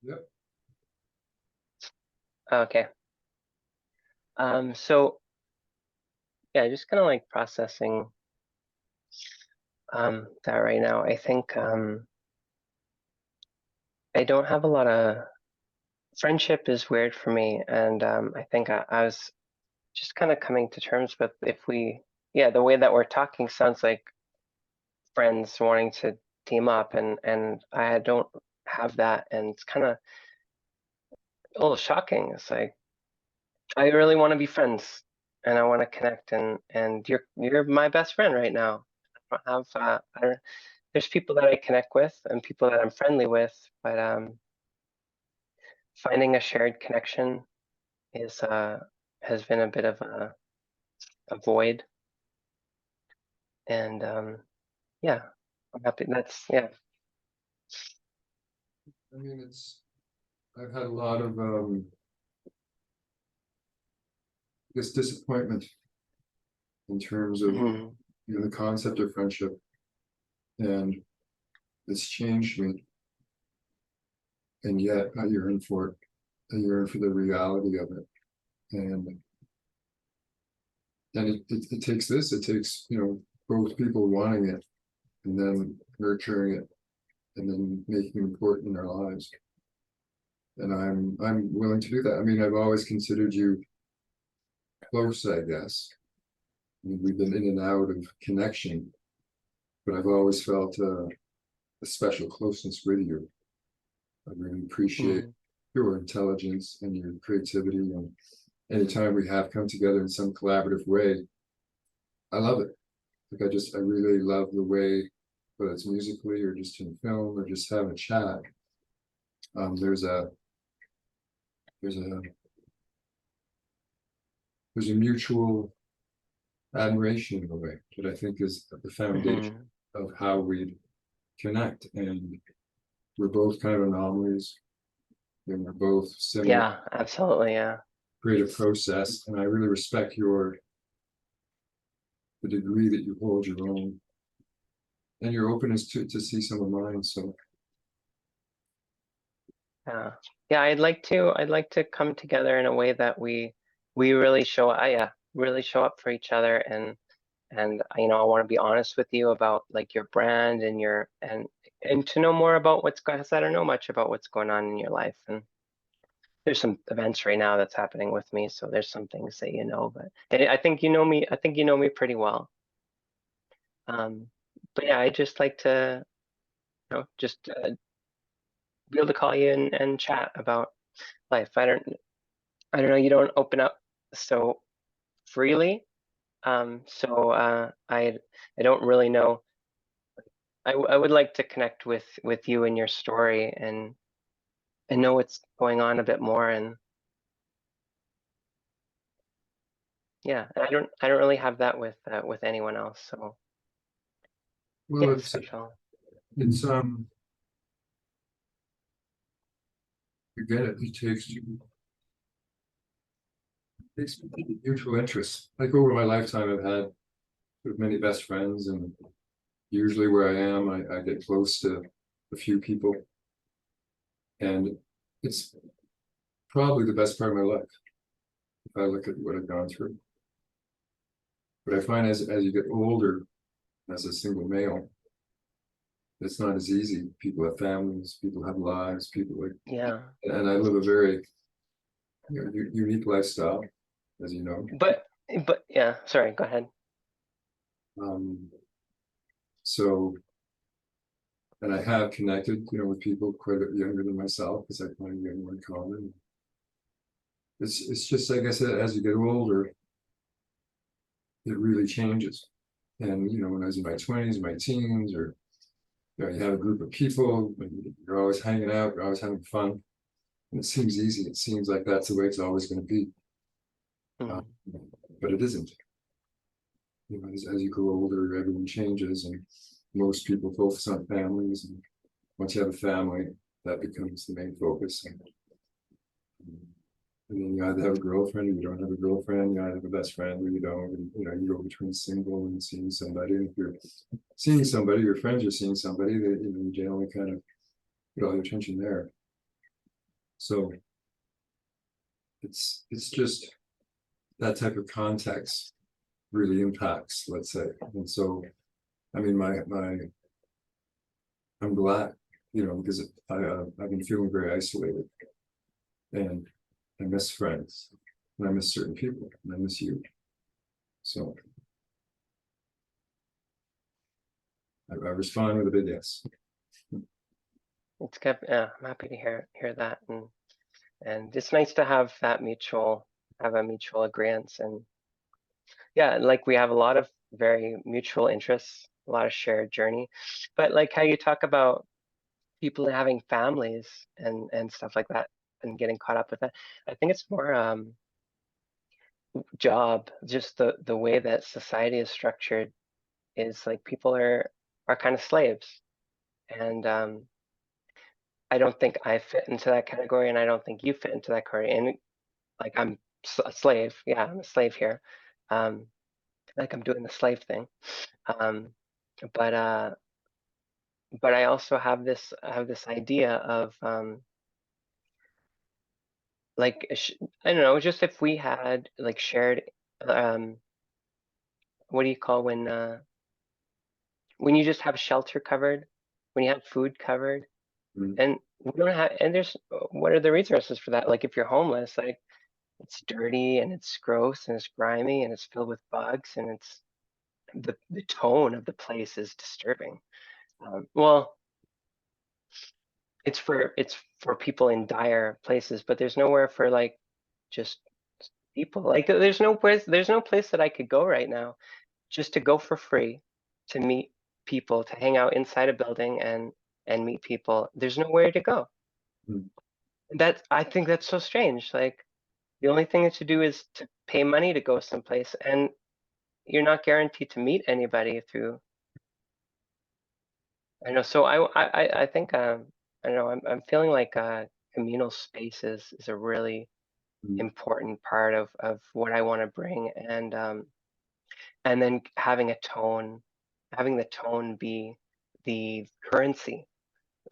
Yep. Okay. So yeah, just kind of like processing that right now. I think I don't have a lot of friendship is weird for me, and I think I was just kind of coming to terms with if we, yeah, the way that we're talking sounds like friends wanting to team up, and I don't have that, and it's kind of a little shocking. It's like I really want to be friends, and I want to connect, and you're my best friend right now. I don't have I don't, there's people that I connect with and people that I'm friendly with, but finding a shared connection is has been a bit of a void, and yeah, I'm happy. That's yeah. I mean, I've had a lot of this disappointment in terms of Mhm. the concept of friendship, and it's changed me. And yet I yearn for it. I yearn for the reality of it. And it takes this. It takes both people wanting it and then nurturing it and then making it important in their lives. And I'm willing to do that. I mean, I've always considered you close, I guess. I mean, we've been in and out of connection, but I've always felt a special closeness with you. I really appreciate Mhm. your intelligence and your creativity. And anytime we have come together in some collaborative way, I love it. Like I really love the way, whether it's musically or just in film or just having a chat. Um, there's a there's a there's a mutual admiration in a way that I think is at the foundation Mhm. of how we connect. And we're both kind of anomalies, and we're both similar Yeah, absolutely. Yeah. creative process. And I really respect the degree that you hold your own and your openness to see some of mine. So Yeah. Yeah, I'd like to come together in a way that we really show yeah, really show up for each other, and I want to be honest with you about like your brand and your and to know more about what's going, because I don't know much about what's going on in your life, and there's some events right now that's happening with me, so there's some things that but and I think you know me, I think you know me pretty well. Um, but yeah, I just like to just be able to call you and chat about life. I don't know, you don't open up so freely. So I don't really know. I would like to connect with you and your story and know what's going on a bit more. And yeah, and I don't really have that with anyone else. So yeah, well, it's special. it's again it takes mutual interest. Like over my lifetime, I've had sort of many best friends, and usually where I am, I get close to a few people, and it's probably the best part of my life if I look at what I've gone through. But I find as you get older, as a single male, it's not as easy. People have families, people have lives, people like, Yeah, and I live a very unique lifestyle, as you know. but but yeah. Sorry, go ahead. Um, so, and I have connected, with people quite a bit younger than myself because I find we have more in common. It's just, I guess, as you get older, it really changes. And when I was in my 20s, my teens, or you have a group of people, and you're always hanging out, you're always having fun, and it seems easy. It seems like that's the way it's always going to be, uh, Mm, but it isn't. As you grow older, everyone changes, and most people focus on families. And once you have a family, that becomes the main focus. And then you either have a girlfriend or you don't have a girlfriend. You either have a best friend or you don't. And you go between single and seeing somebody. And if you're seeing somebody, your friends are seeing somebody, that you generally kind of put all your attention there. So it's just that type of context really impacts, let's say. And so, I mean, I'm glad, because I've been feeling very isolated, and I miss friends, and I miss certain people, and I miss you. So I respond with a big yes. It's good. Yeah, I'm happy to hear that, and it's nice to have a mutual agreement. And yeah, like we have a lot of very mutual interests, a lot of shared journey. But like how you talk about people having families and stuff like that and getting caught up with that, I think it's more job, just the way that society is structured is like people are kind of slaves. And I don't think I fit into that category, and I don't think you fit into that category. And like I'm a slave. Yeah, I'm a slave here. Um, like I'm doing the slave thing. Um, but uh, but I also have this idea of like I don't know, just if we had like shared um, what do you call when you just have shelter covered, when you have food covered, Mm. and we don't have, and there's what are the resources for that? Like if you're homeless, like it's dirty and it's gross and it's grimy and it's filled with bugs and it's the tone of the place is disturbing. Well, it's for people in dire places, but there's nowhere for like just people. Like there's no place that I could go right now just to go for free to meet people, to hang out inside a building and meet people. There's nowhere to go. Mm. That I think that's so strange. Like the only thing that you do is to pay money to go someplace, and you're not guaranteed to meet anybody through. I know. So I think I don't know. I'm feeling like communal spaces is a really Mm. important part of what I want to bring, and then having the tone be the currency.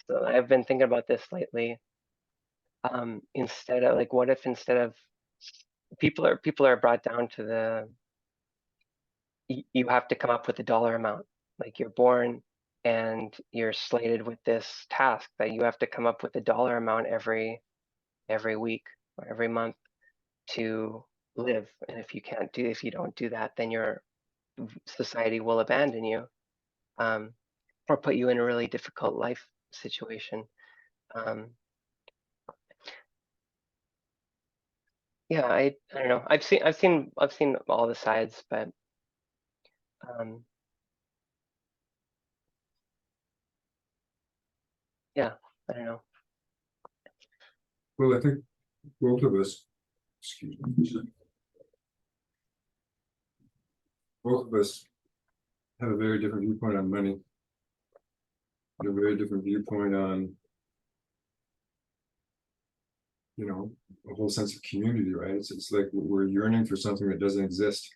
So I've been thinking about this lately. Instead of like, what if instead of people are brought down to you have to come up with a dollar amount. Like you're born and you're slated with this task that you have to come up with a dollar amount every week or every month to live. And if you don't do that, then your society will abandon you, um, or put you in a really difficult life situation. Um, yeah, I don't know. I've seen all the sides, but um, yeah, I don't know. Well, I think both of us, excuse me, both of us have a very different viewpoint on money, and a very different viewpoint on, a whole sense of community, right? It's like we're yearning for something that doesn't exist.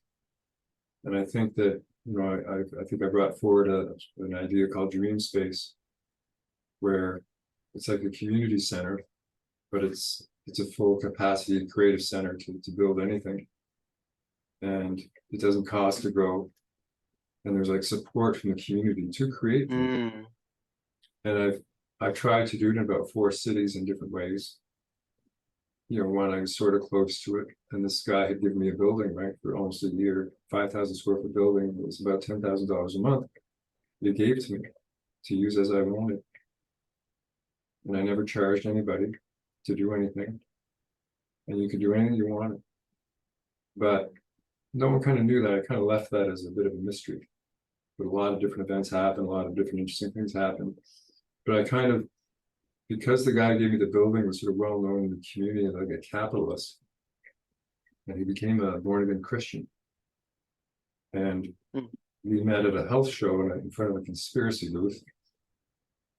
And I think that, I think I brought forward an idea called dream space, where it's like a community center, but it's a full capacity creative center to build anything. And it doesn't cost to grow. And there's like support from the community to create things. Mm, And I've tried to do it in about 4 cities in different ways. One I was sort of close to it, and this guy had given me a building, right, for almost a year, 5,000 square foot building. It was about $10,000 a month. He gave to me to use as I wanted, and I never charged anybody to do anything. And you could do anything you wanted, but no one kind of knew that. I kind of left that as a bit of a mystery. But a lot of different events happen, a lot of different interesting things happen. But I kind of, because the guy who gave me the building was sort of well known in the community as like a capitalist, and he became a born again Christian. And mm, we met at a health show in front of a conspiracy booth.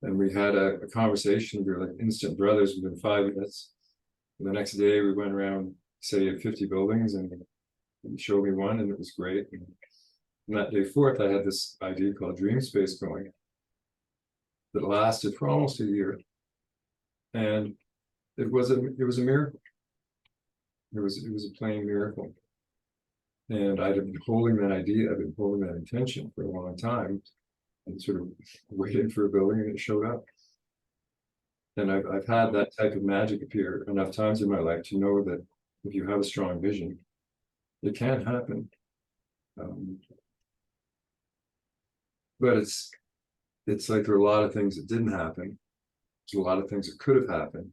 And we had a conversation. We were like instant brothers within 5 minutes. And the next day we went around, say, he had 50 buildings, and he showed me one, and it was great. And that day forth, I had this idea called Dream Space going that lasted for almost a year. And it was a miracle. It was a plain miracle. And I'd been holding that idea, I've been holding that intention for a long time, and sort of waiting for a building, and it showed up. And I've had that type of magic appear enough times in my life to know that if you have a strong vision, it can happen. But it's like there are a lot of things that didn't happen. There's a lot of things that could have happened,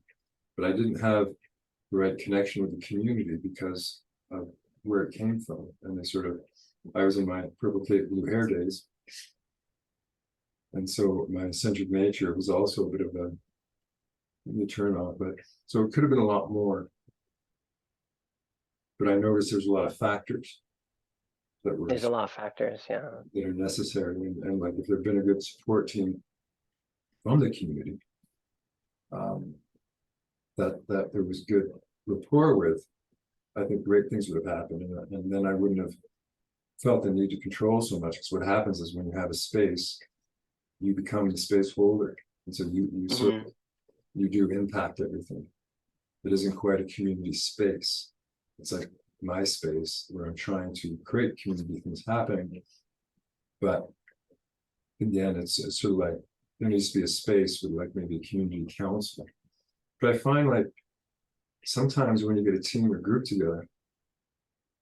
but I didn't have the right connection with the community because of where it came from. And I was in my purple cape blue hair days. And so my eccentric nature was also a bit of a turn off, but so it could have been a lot more. But I noticed there's a lot of factors There's a lot of factors, yeah. that are necessary. And like if there'd been a good support team from the community, that there was good rapport with, I think great things would have happened. And then I wouldn't have felt the need to control so much. Because what happens is when you have a space, you become the space holder. And so you do impact everything. It isn't quite a community space. It's like my space where I'm trying to create community things happening. But again, it's sort of like there needs to be a space with like maybe a community council. But I find like sometimes when you get a team or group together,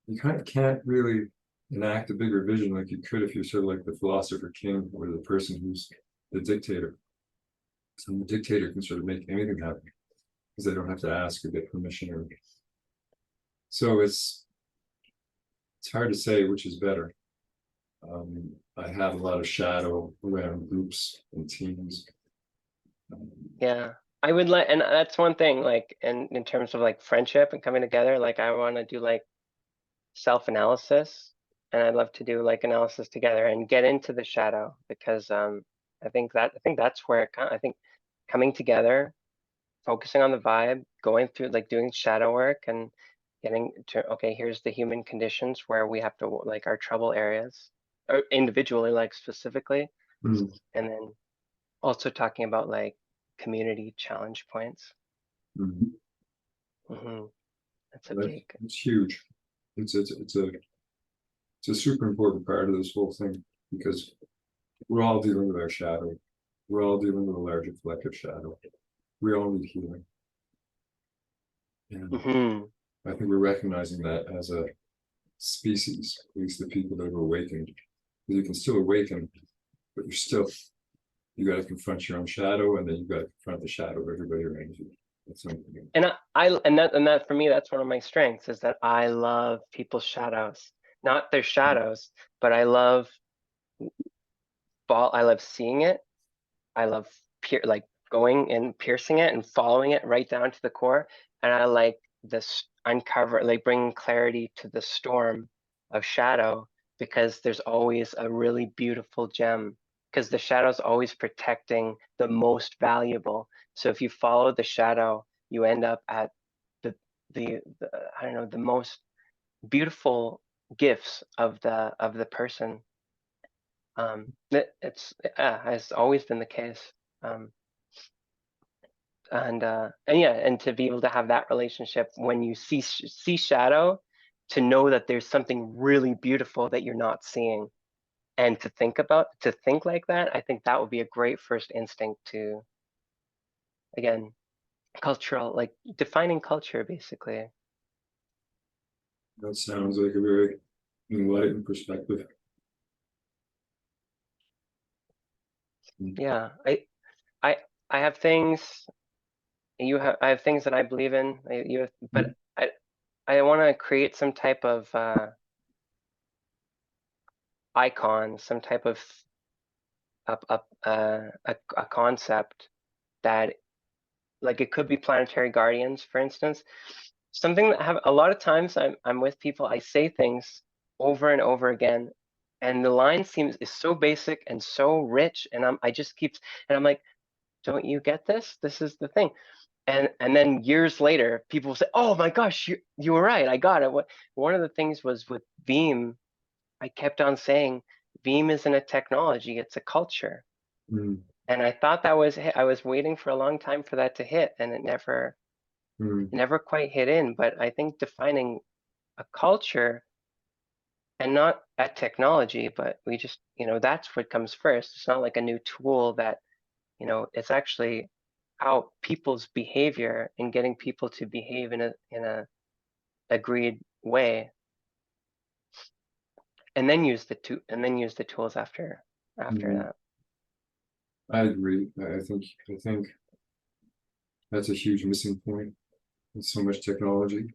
you kind of can't really enact a bigger vision like you could if you're sort of like the philosopher king or the person who's the dictator. So the dictator can sort of make anything happen because they don't have to ask or get permission. So it's hard to say which is better. I have a lot of shadow around groups and teams. Yeah, I would like, and that's one thing, like, in terms of like friendship and coming together, like I want to do like self-analysis, and I'd love to do like analysis together and get into the shadow because I think that's where I think coming together, focusing on the vibe, going through like doing shadow work and getting to, okay, here's the human conditions where we have to like our trouble areas, or individually, like specifically, Mm. and then also talking about like community challenge points. Mm. That's a big. It's huge. It's a super important part of this whole thing because we're all dealing with our shadow. We're all dealing with a larger collective shadow. We all need healing. And I think we're recognizing that as a species, at least the people that have awakened. You can still awaken, but you got to confront your own shadow, and then you got to confront the shadow of everybody around you. And that for me, that's one of my strengths is that I love people's shadows, not their shadows, but I love seeing it. I love like going and piercing it and following it right down to the core. And I like this like bringing clarity to the storm of shadow because there's always a really beautiful gem because the shadow's always protecting the most valuable. So if you follow the shadow, you end up at the I don't know, the most beautiful gifts of the person. It's has always been the case. And yeah, and to be able to have that relationship when you see shadow, to know that there's something really beautiful that you're not seeing, and to think like that, I think that would be a great first instinct to, again, cultural, like defining culture, basically. That sounds like a very enlightened perspective. Yeah, I have things. I have things that I believe in. But I want to create some type of icon, some type of a concept that, like, it could be planetary guardians, for instance. Something that have a lot of times I'm with people, I say things over and over again, and the line is so basic and so rich, and I just keep, and I'm like, don't you get this? This is the thing. And then years later, people will say, "Oh my gosh, you were right. I got it." One of the things was with Veeam. I kept on saying, "Veeam isn't a technology; it's a culture." Mm. And I thought I was waiting for a long time for that to hit, and it never. Mm, never quite hit in, but I think defining a culture and not a technology, but we just, that's what comes first. It's not like a new tool that, it's actually how people's behavior and getting people to behave in a agreed way, and then use the tools after mm. that. I agree. I think that's a huge missing point in so much technology,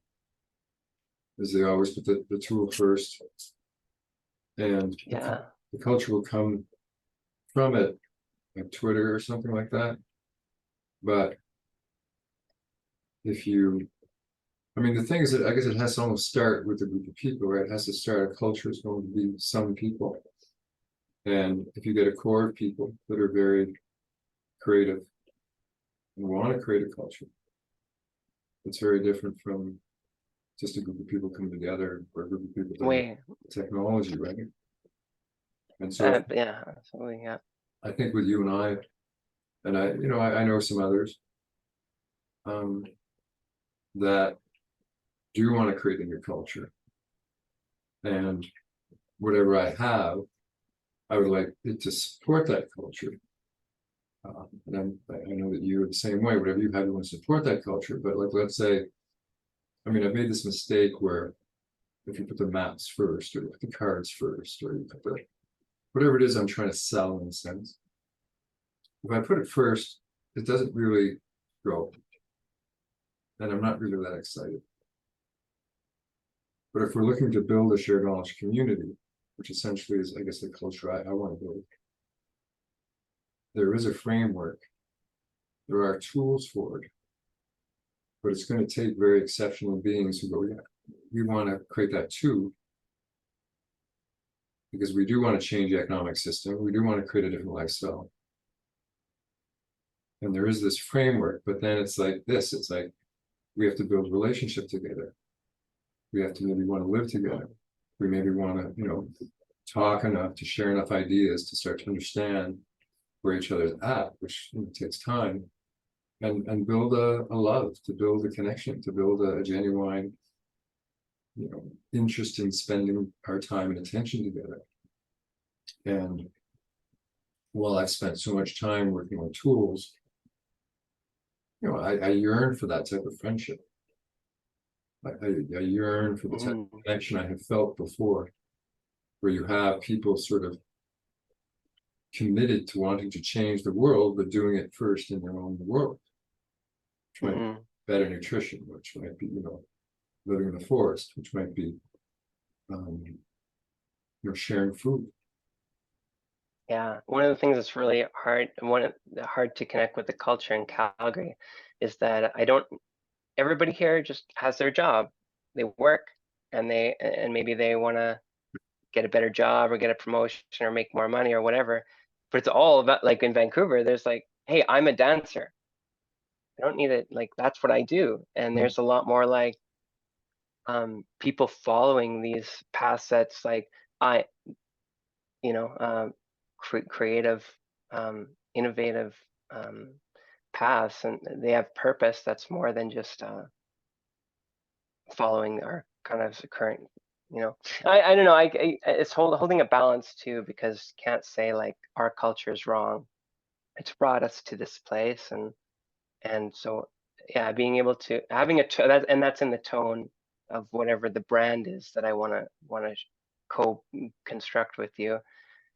is they always put the tool first, and Yeah. the culture will come from it, like Twitter or something like that. But if you, I mean, the thing is that I guess it has to almost start with a group of people, right? It has to start, a culture is going to be some people. And if you get a core of people that are very creative and want to create a culture, it's very different from just a group of people coming together, or a group of people doing Wait. technology, right? And so Yeah. Absolutely. Yeah. I think with you and I know some others um, that do want to create a new culture, and whatever I have, I would like it to support that culture. I know that you're the same way. Whatever you have, you want to support that culture. But like, let's say, I mean, I've made this mistake where if you put the maps first, or you put the cards first, or you put the whatever it is I'm trying to sell in a sense. If I put it first, it doesn't really go, and I'm not really that excited. But if we're looking to build a shared knowledge community, which essentially is, I guess, the culture I want to build, there is a framework, there are tools for it, but it's going to take very exceptional beings who go, yeah, we want to create that too, because we do want to change the economic system, we do want to create a different lifestyle. And there is this framework, but then it's like this, it's like we have to build a relationship together. We have to maybe want to live together. We maybe want to, talk enough to share enough ideas to start to understand where each other's at, which takes time, and build a love, to build a connection, to build a genuine, interest in spending our time and attention together. And while I've spent so much time working on tools, I yearn for that type of friendship. I yearn for the type of connection I have felt before, where you have people sort of committed to wanting to change the world, but doing it first in their own world, which might be better nutrition, which might be, living in the forest, which might be, sharing food. Yeah, one of the things that's really hard, hard to connect with the culture in Calgary, is that everybody here just has their job. They work, and maybe they want to get a better job or get a promotion or make more money or whatever. But it's all about, like in Vancouver, there's like, hey, I'm a dancer. I don't need it. Like, that's what I do. And there's a lot more like people following these paths that's like, I, you know, creative, innovative paths, and they have purpose that's more than just following our kind of current, I don't know, it's holding a balance too, because can't say like our culture is wrong. It's brought us to this place, and so yeah, being able to having and that's in the tone of whatever the brand is that I want to co-construct with you,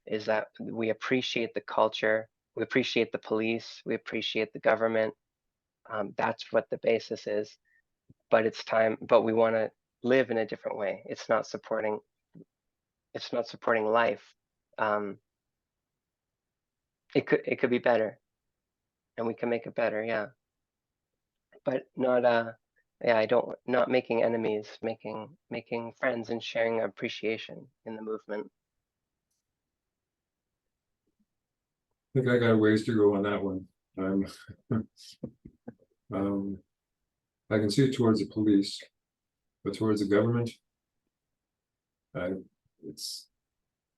is that we appreciate the culture, we appreciate the police, we appreciate the government. That's what the basis is. But it's time, but we want to live in a different way. It's not supporting life. Um, it could be better, and we can make it better, yeah. But not yeah, I don't not making enemies, making friends and sharing appreciation in the movement. I think I got a ways to go on that one. I'm, I can see it towards the police, but towards the government, I,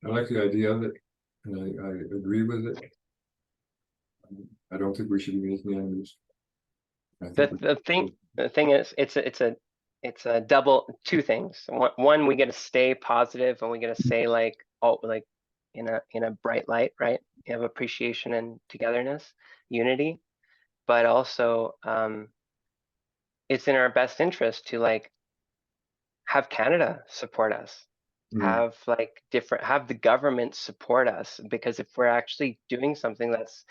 I like the idea of it, and I agree with it. I don't think we should be making enemies. I think The thing the thing is, it's a double, two things. One, we get to stay positive and we get to say like, oh, like in a bright light, right? You have appreciation and togetherness, unity, but also it's in our best interest to like have Canada support us, Mm, have like have the government support us, because if we're actually doing something that's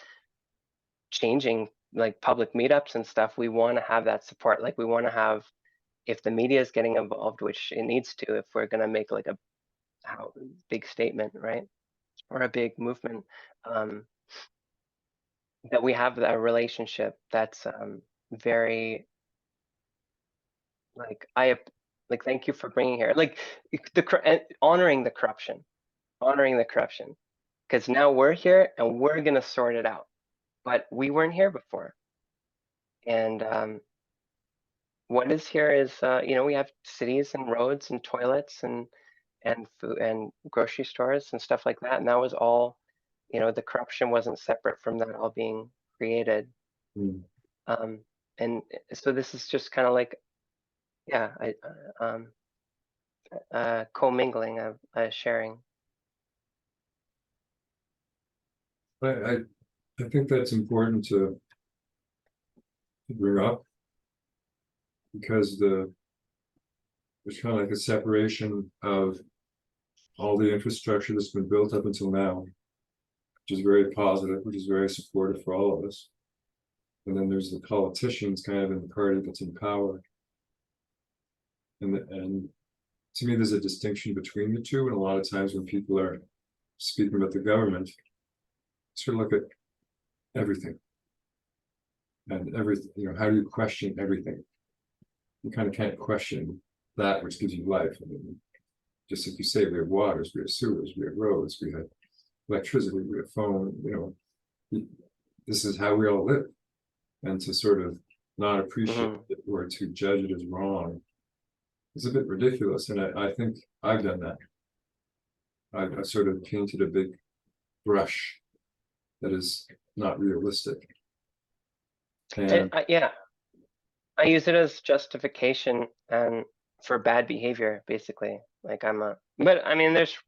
changing like public meetups and stuff, we want to have that support. Like we want to have, if the media is getting involved, which it needs to, if we're going to make like a big statement, right? Or a big movement, um, that we have that relationship that's very like, like, thank you for bringing here, like honoring the corruption, because now we're here and we're going to sort it out, but we weren't here before. And what is here is, we have cities and roads and toilets and food and grocery stores and stuff like that. And that was all, the corruption wasn't separate from that all being created. mm. Um, and so this is just kind of like, yeah, commingling of sharing. I I think that's important to bring up because there's kind of like a separation of all the infrastructure that's been built up until now, which is very positive, which is very supportive for all of us. And then there's the politicians kind of in the party that's in power. And to me, there's a distinction between the two. And a lot of times when people are speaking about the government, sort of look at everything and everything, how do you question everything? You kind of can't question that which gives you life. I mean, just like you say, we have waters, we have sewers, we have roads, we have electricity, we have phone, this is how we all live. And to sort of not appreciate Hmm. it or to judge it as wrong is a bit ridiculous. And I think I've done that. I've sort of painted a big brush that is not realistic. And Yeah, I use it as justification and for bad behavior, basically. Like but I mean, there's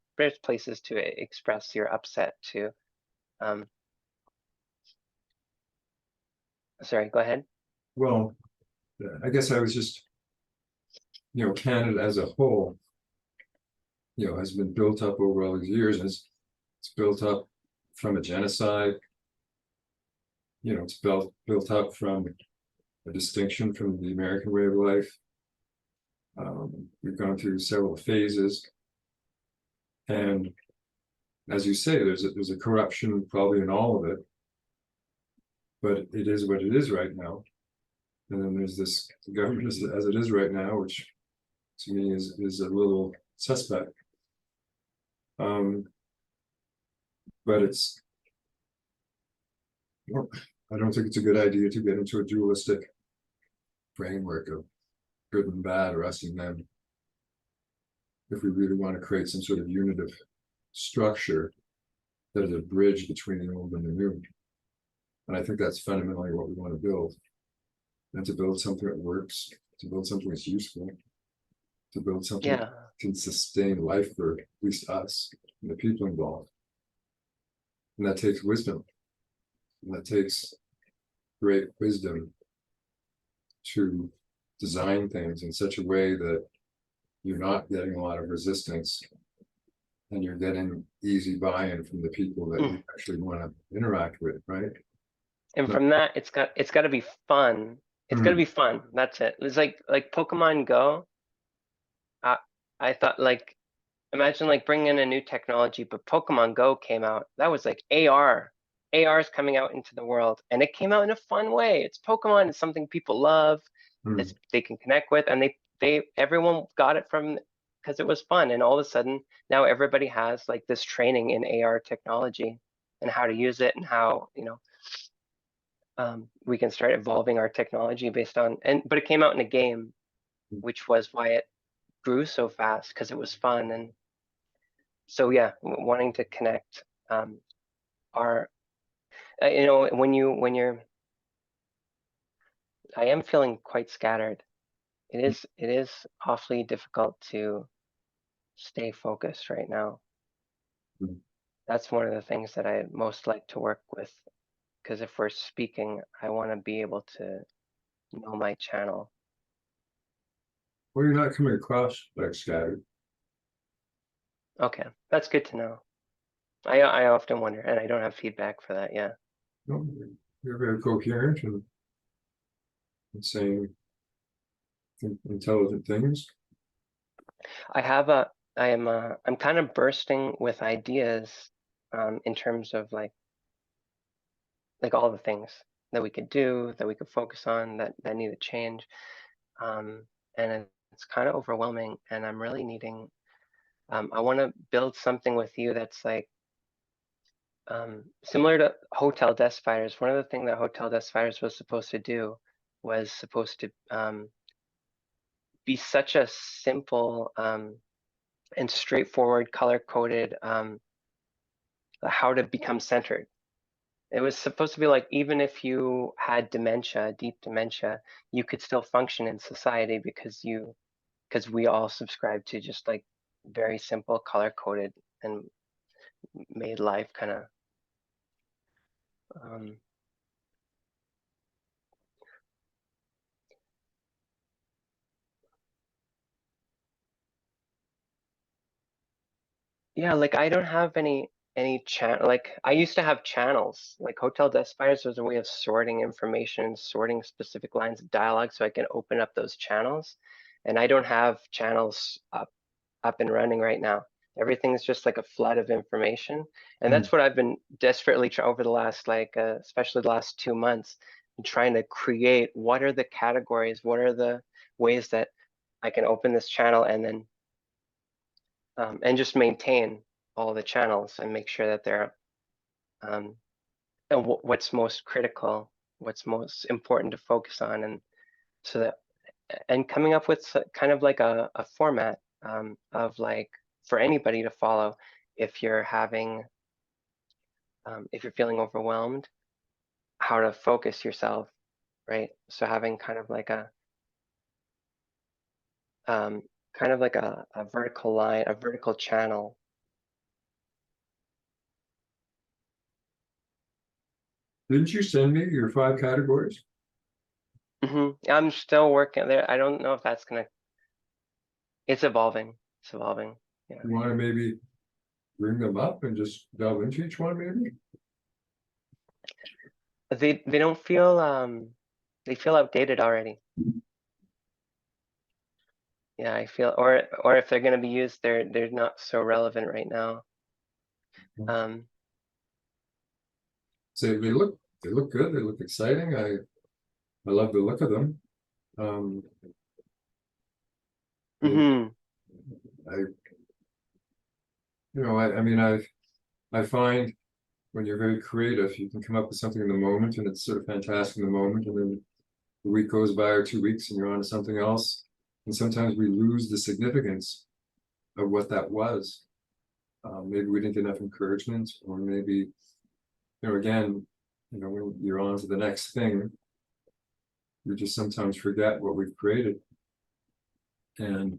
places to express your upset too. Um, Sorry, go ahead. well, I guess I was just, Canada as a whole, has been built up over all these years. And it's built up from a genocide. It's built up from a distinction from the American way of life. We've gone through several phases, and as you say, there's a corruption probably in all of it, but it is what it is right now. And then there's this government as it is right now, which to me is a little suspect. But I don't think it's a good idea to get into a dualistic framework of good and bad or us and them. If we really want to create some sort of unitive structure that is a bridge between the old and the new. And I think that's fundamentally what we want to build. And to build something that works, to build something that's useful, to build something Yeah. that can sustain life for at least us and the people involved. And that takes wisdom. And that takes great wisdom to design things in such a way that you're not getting a lot of resistance and you're getting easy buy-in from the people that you actually want to interact with, right? And No. from that, it's got to be fun. It's got to Mm, be fun. That's it. It's like Pokemon Go. I I thought like, imagine like bringing in a new technology, but Pokemon Go came out. That was like AR. AR is coming out into the world, and it came out in a fun way. It's Pokemon. It's something people love. mm, They can connect with, and everyone got it from because it was fun. And all of a sudden, now everybody has like this training in AR technology and how to use it and how, we can start evolving our technology based on, but it came out in a game, which was why it grew so fast, because it was fun. And so yeah, wanting to connect, our when you're I am feeling quite scattered. It is awfully difficult to stay focused right now. Mm. That's one of the things that I most like to work with, because if we're speaking, I want to be able to know my channel. Well, you're not coming across like scattered. Okay, that's good to know. I often wonder, and I don't have feedback for that. Yeah, No, you're very coherent and saying intelligent things. I have a, I'm kind of bursting with ideas, in terms of like all the things that we could do, that we could focus on, that need to change. And it's kind of overwhelming, and I'm really needing. I want to build something with you that's like, similar to Hotel Desk Fighters. One of the things that Hotel Desk Fighters was supposed to do was supposed to, be such a simple, and straightforward, color-coded, how to become centered. It was supposed to be like, even if you had dementia, deep dementia, you could still function in society because we all subscribe to just like very simple, color-coded, and made life kind of, um, yeah, like I don't have any channel. Like I used to have channels. Like Hotel Desk Fighters was a way of sorting information, sorting specific lines of dialogue, so I can open up those channels. And I don't have channels up and running right now. Everything's just like a flood of information, and Mm. that's what I've been desperately over the last especially the last 2 months, trying to create. What are the categories? What are the ways that I can open this channel and then, and just maintain all the channels and make sure that they're, um, and what's most critical, what's most important to focus on, and so that, and coming up with kind of like a format, of like for anybody to follow if you're having, if you're feeling overwhelmed, how to focus yourself, right? So having um, kind of like a vertical line, a vertical channel. Didn't you send me your 5 categories? I'm still working there. I don't know if that's gonna, it's evolving. It's evolving. Yeah. You want to maybe bring them up and just delve into each one, maybe? They don't feel, they feel outdated already. Yeah, I feel, or if they're going to be used, they're not so relevant right now. Um, Say they look good. They look exciting. I love the look of them. Um, they, mhm, I I mean I find when you're very creative, you can come up with something in the moment, and it's sort of fantastic in the moment, and then a week goes by or 2 weeks, and you're on to something else. And sometimes we lose the significance of what that was. Maybe we didn't get enough encouragement, or maybe, again, when you're on to the next thing, you just sometimes forget what we've created. And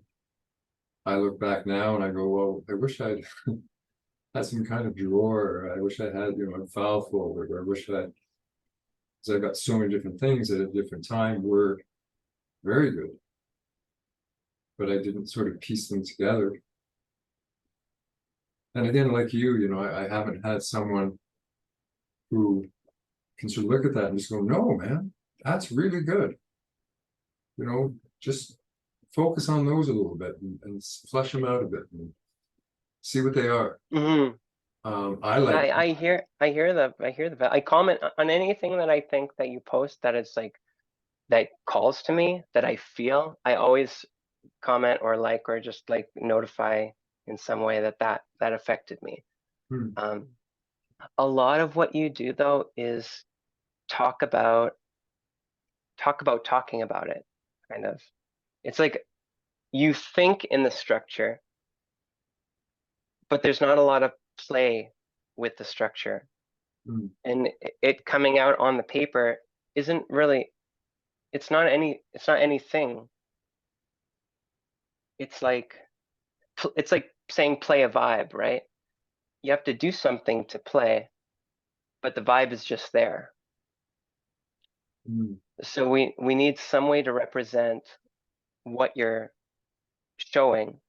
I look back now and I go, well, I wish I'd had some kind of drawer, or I wish I had, a file folder, or I wish I, because I've got so many different things at a different time were very good, but I didn't sort of piece them together. And again, like I haven't had someone who can sort of look at that and just go, no, man, that's really good. Just focus on those a little bit, and flesh them out a bit and see what they are. mhm. I Yeah, like, I hear the, I comment on anything that I think that you post that is like, that calls to me, that I feel. I always comment or like, or just like notify in some way that affected me. hmm, Um, a lot of what you do though is talk about talking about it, kind of. It's like you think in the structure, but there's not a lot of play with the structure. hmm, And it coming out on the paper isn't really, it's not anything. It's like it's like saying play a vibe, right? You have to do something to play, but the vibe is just there. Mm. So we need some way to represent what you're showing,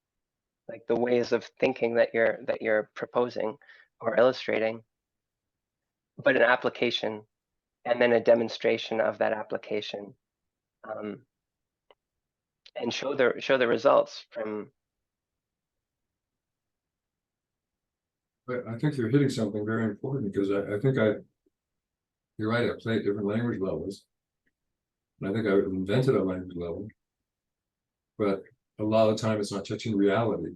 like the ways of thinking that you're proposing or illustrating, but an application and then a demonstration of that application, um, and show the results from. But I think you're hitting something very important because I think you're right, I play at different language levels. And I think I invented a language level, but a lot of the time it's not touching reality.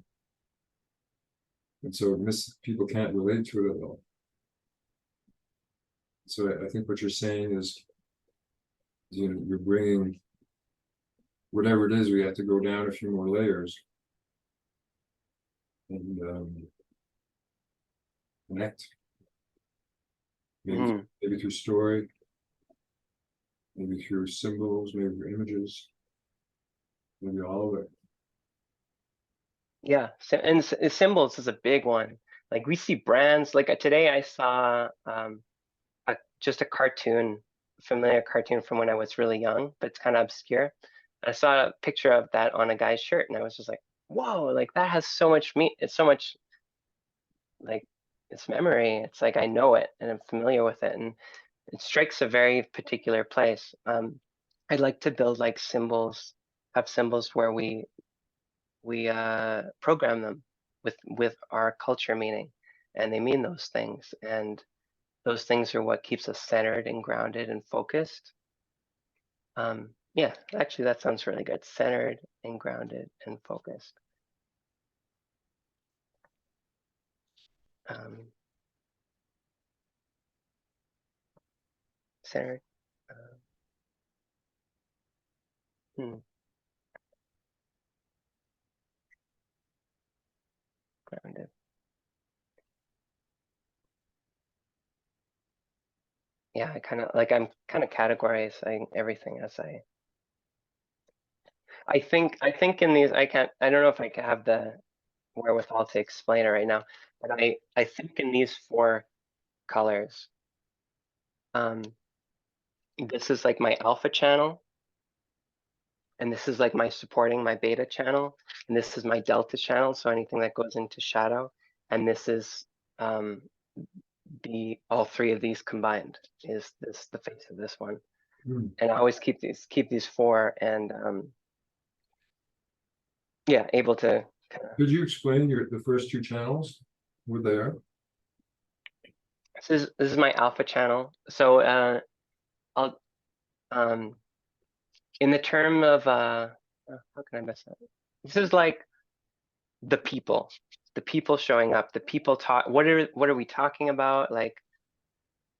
And so people can't relate to it at all. So I think what you're saying is, you're bringing whatever it is, we have to go down a few more layers and connect. Mhm. Maybe through story, maybe through symbols, maybe through images, maybe all of it. Yeah, and symbols is a big one. Like we see brands. Like today, I saw just a cartoon, familiar cartoon from when I was really young, but it's kind of obscure. I saw a picture of that on a guy's shirt, and I was just like, "Whoa!" Like that has so much It's so much like it's memory. It's like I know it and I'm familiar with it, and it strikes a very particular place. I'd like to build like symbols, have symbols where we program them with our culture meaning, and they mean those things, and those things are what keeps us centered and grounded and focused. Yeah, actually, that sounds really good. Centered and grounded and focused. Um, Centered. Uh, hmm, Grounded. Yeah, I'm kind of categorizing everything as I think in these I don't know if I can have the wherewithal to explain it right now, but I think in these four colors, um, this is like my alpha channel, and this is like my supporting my beta channel, and this is my delta channel, so anything that goes into shadow, and this is um, all three of these combined is the face of this one. Hmm. And I always keep these four, and yeah, able to kind of. Could you explain the first two channels? What they are? This is my alpha channel. So I'll in the term of how can I mess that? This is like the people showing up, the people talk. What are we talking about? Like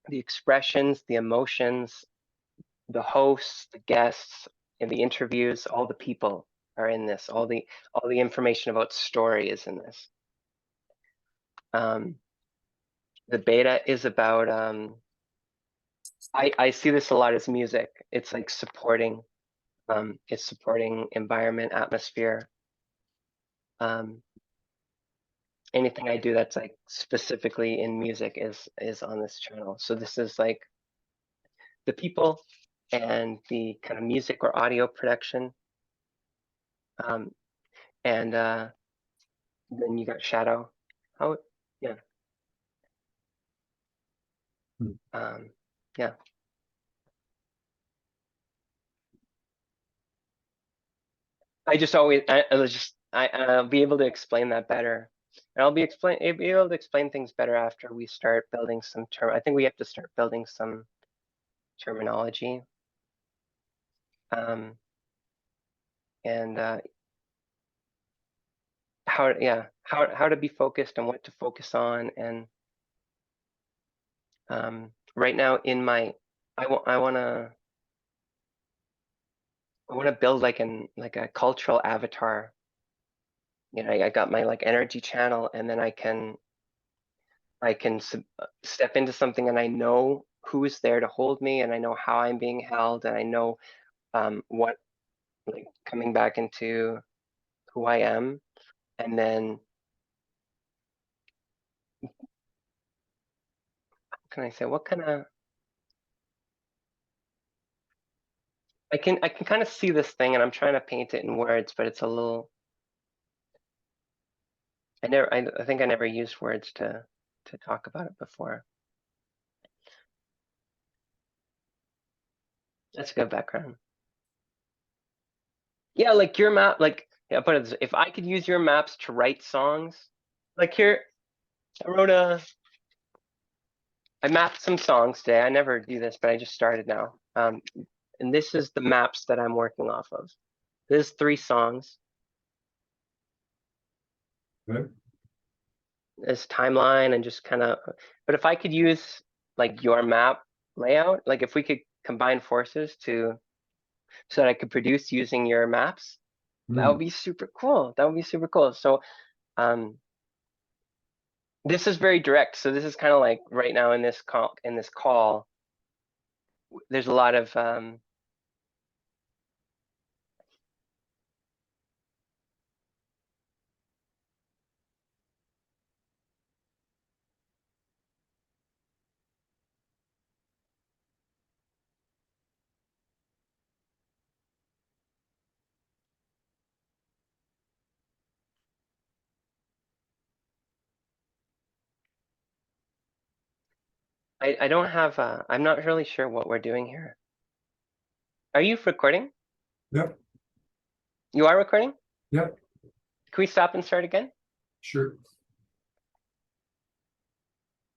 the expressions, the emotions, the hosts, the guests, and the interviews. All the people are in this. All the information about story is in this. Um, the beta is about. I see this a lot as music. It's like supporting. It's supporting environment, atmosphere. Um, Anything I do that's like specifically in music is on this channel. So this is like the people and the kind of music or audio production. Um, and then you got shadow. Oh, yeah. Hmm. Um, yeah. I just always, I was just, I'll be able to explain that better. And be able to explain things better after we start building some term. I think we have to start building some terminology. Um, and how to be focused and what to focus on. And right now in my, I want to build like a cultural avatar. I got my like energy channel, and then I can step into something, and I know who's there to hold me, and I know how I'm being held, and I know what, like coming back into who I am, and then what can I say? What kind of I can kind of see this thing, and I'm trying to paint it in words, but it's a little. I think I never used words to talk about it before. That's a good background. Yeah, like your map, like yeah, put it this way, if I could use your maps to write songs, like here, I mapped some songs today. I never do this, but I just started now. And this is the maps that I'm working off of. There's 3 songs. Okay. This timeline and just kind of, but if I could use like your map layout, like if we could combine forces so that I could produce using your maps, that would be super cool. That would be super cool. So this is very direct. So this is kind of like right now in this call, there's a lot of I don't have I'm not really sure what we're doing here. Are you recording? Yep, You are recording? yep, Can we stop and start again? sure.